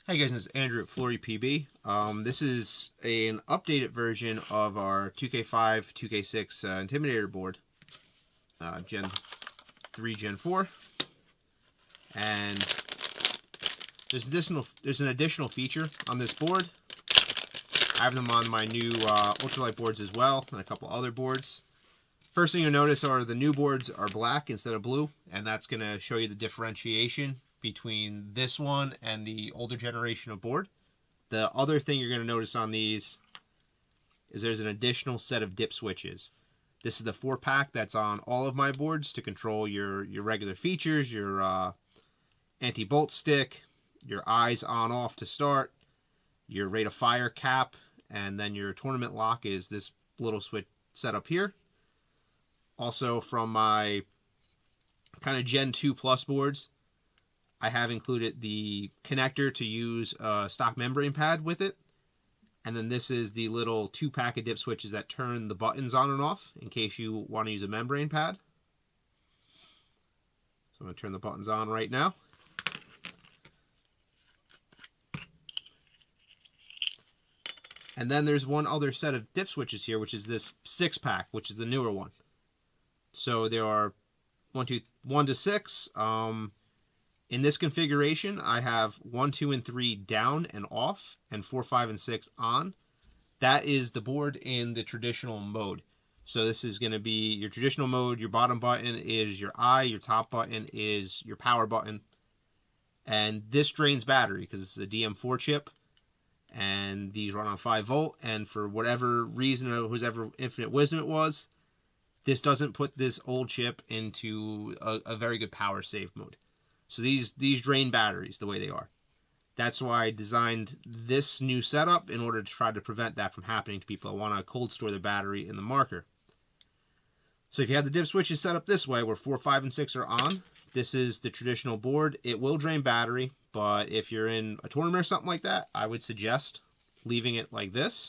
Hi guys, this is Andrew at FloryPB. This is an updated version of our 2K5, 2K6 Intimidator board, Gen 3, Gen 4. And there's an additional feature on this board. I have them on my new ultralight boards as well, and a couple other boards. First thing you'll notice are the new boards are black instead of blue, and that's going to show you the differentiation between this one and the older generation of board. The other thing you're going to notice on these is there's an additional set of dip switches. This is the 4-pack that's on all of my boards to control your regular features, your anti-bolt stick, your eyes on off to start, your rate of fire cap, and then your tournament lock is this little switch set up here. Also from my kind of Gen 2 Plus boards, I have included the connector to use a stock membrane pad with it. And then this is the little 2-pack of dip switches that turn the buttons on and off in case you want to use a membrane pad. So I'm going to turn the buttons on right now. And then there's one other set of dip switches here, which is this 6-pack, which is the newer one. So there are 1 to 6. In this configuration, I have 1, 2, and 3 down and off, and 4, 5, and 6 on. That is the board in the traditional mode. So this is going to be your traditional mode. Your bottom button is your eye. Your top button is your power button. And this drains battery because it's a DM4 chip. And these run on 5 volt. And for whatever reason, or whoever infinite wisdom it was, this doesn't put this old chip into a very good power save mode. So these drain batteries the way they are. That's why I designed this new setup in order to try to prevent that from happening to people that want to cold store their battery in the marker. So if you have the dip switches set up this way, where 4, 5, and 6 are on, this is the traditional board. It will drain battery, but if you're in a tournament or something like that, I would suggest leaving it like this.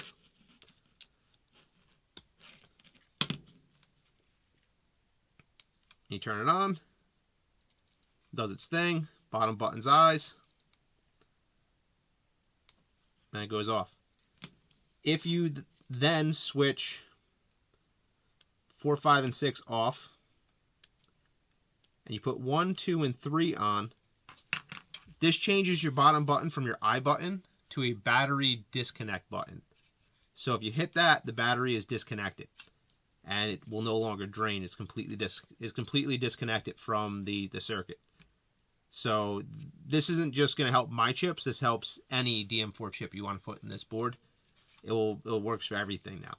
You turn it on. Does its thing, bottom button's eyes, and it goes off. If you then switch 4, 5, and 6 off, and you put 1, 2, and 3 on, this changes your bottom button from your I button to a battery disconnect button. So if you hit that, the battery is disconnected, and it will no longer drain. It's completely disconnected from the circuit. So this isn't just going to help my chips. This helps any DM4 chip you want to put in this board. It works for everything now.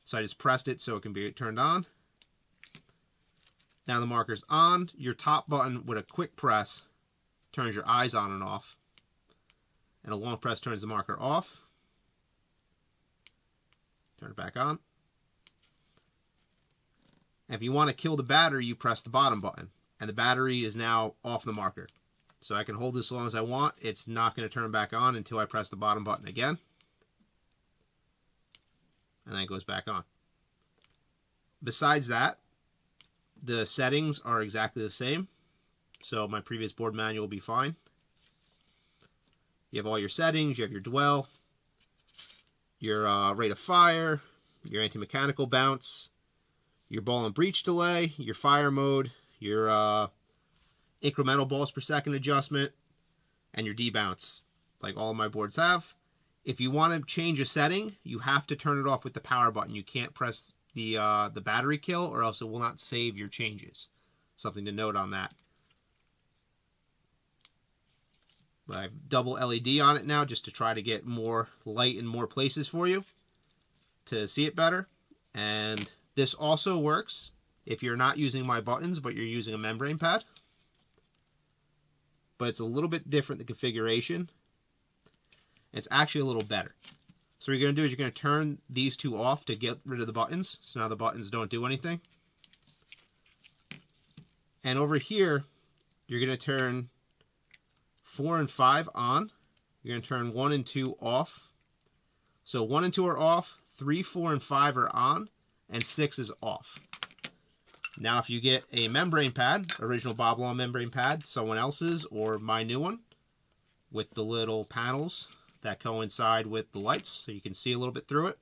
So I just pressed it so it can be turned on. Now the marker's on. Your top button with a quick press turns your eyes on and off. And a long press turns the marker off. Turn it back on. And if you want to kill the battery, you press the bottom button. And the battery is now off the marker. So I can hold this as long as I want. It's not going to turn back on until I press the bottom button again. And then it goes back on. Besides that, the settings are exactly the same. So my previous board manual will be fine. You have all your settings. You have your dwell, your rate of fire, your anti-mechanical bounce, your ball and breach delay, your fire mode, your incremental balls per second adjustment, and your debounce, like all of my boards have. If you want to change a setting, you have to turn it off with the power button. You can't press the battery kill, or else it will not save your changes. Something to note on that. But I have double LED on it now just to try to get more light in more places for you to see it better. And this also works if you're not using my buttons, but you're using a membrane pad. But it's a little bit different, the configuration. It's actually a little better. So what you're going to do is you're going to turn these two off to get rid of the buttons. So now the buttons don't do anything. And over here, you're going to turn 4 and 5 on. You're going to turn 1 and 2 off. So 1 and 2 are off, 3, 4, and 5 are on, and 6 is off. Now, if you get a membrane pad, original Bob Law membrane pad, someone else's or my new one, with the little panels that coincide with the lights, so you can see a little bit through it.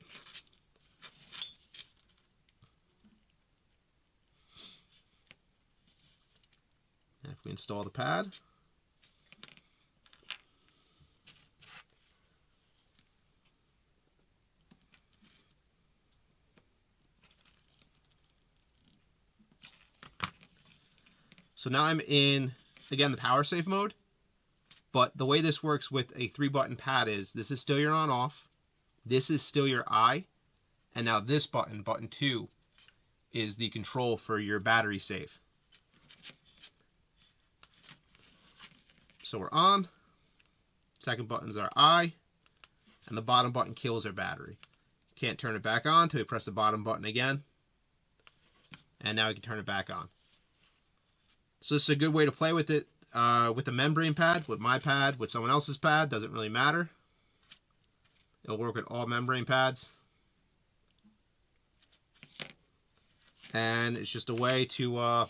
And if we install the pad, so now I'm in, again, the power save mode. But the way this works with a 3-button pad is, this is still your on-off, this is still your I, and now this button, button 2, is the control for your battery save. So we're on, second button's our I, and the bottom button kills our battery. Can't turn it back on until we press the bottom button again, and now we can turn it back on. So this is a good way to play with it. With the membrane pad, with my pad, with someone else's pad, doesn't really matter. It'll work with all membrane pads. And it's just a way to,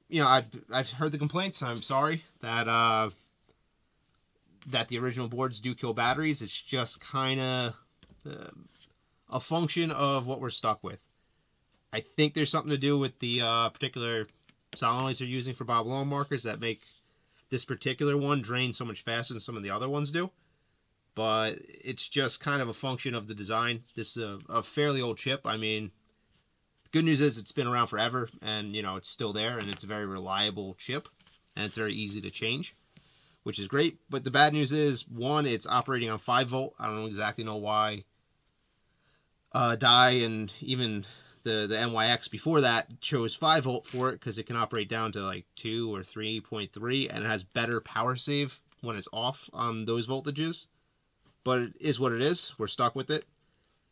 you know, I've heard the complaints. I'm sorry that that the original boards do kill batteries. It's just kind of a function of what we're stuck with. I think there's something to do with the particular solenoids they're using for bob long markers that make this particular one drain so much faster than some of the other ones do. But it's just kind of a function of the design. This is a fairly old chip. I mean, the good news is it's been around forever, and you know, it's still there, and it's a very reliable chip, and it's very easy to change, which is great. But the bad news is, one, it's operating on 5-volt. I don't exactly know why Dye and even the NYX before that chose 5-volt for it, because it can operate down to like 2 or 3.3, and it has better power save when it's off on those voltages. But it is what it is. We're stuck with it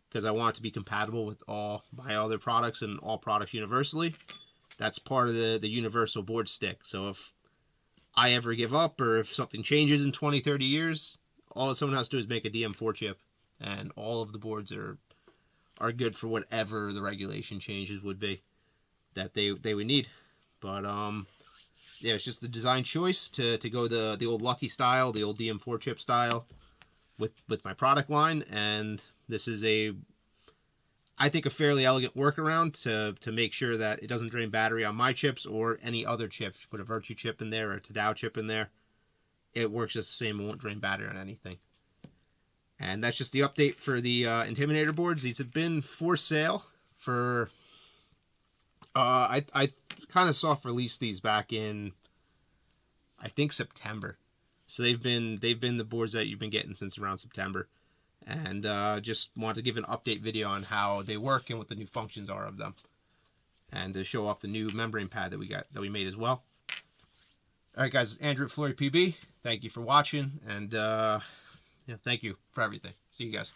because I want it to be compatible with all my other products and all products universally. That's part of the universal board stick. So if I ever give up, or if something changes in 20, 30 years, all someone has to do is make a DM4 chip, and all of the boards are good for whatever the regulation changes would be that they would need. But yeah, it's just the design choice to go the old Lucky style, the old DM4 chip style with my product line. And this is I think a fairly elegant workaround to make sure that it doesn't drain battery on my chips or any other chips. Put a Virtue chip in there or a Tadao chip in there, it works just the same. It won't drain battery on anything. And that's just the update for the Intimidator boards. These have been for sale for, I kind of soft released these back in, I think, September. So they've been the boards that you've been getting since around September. And just wanted to give an update video on how they work and what the new functions are of them. And to show off the new membrane pad that we made as well. Alright guys, it's Andrew at FloryPB. Thank you for watching, and yeah, thank you for everything. See you guys.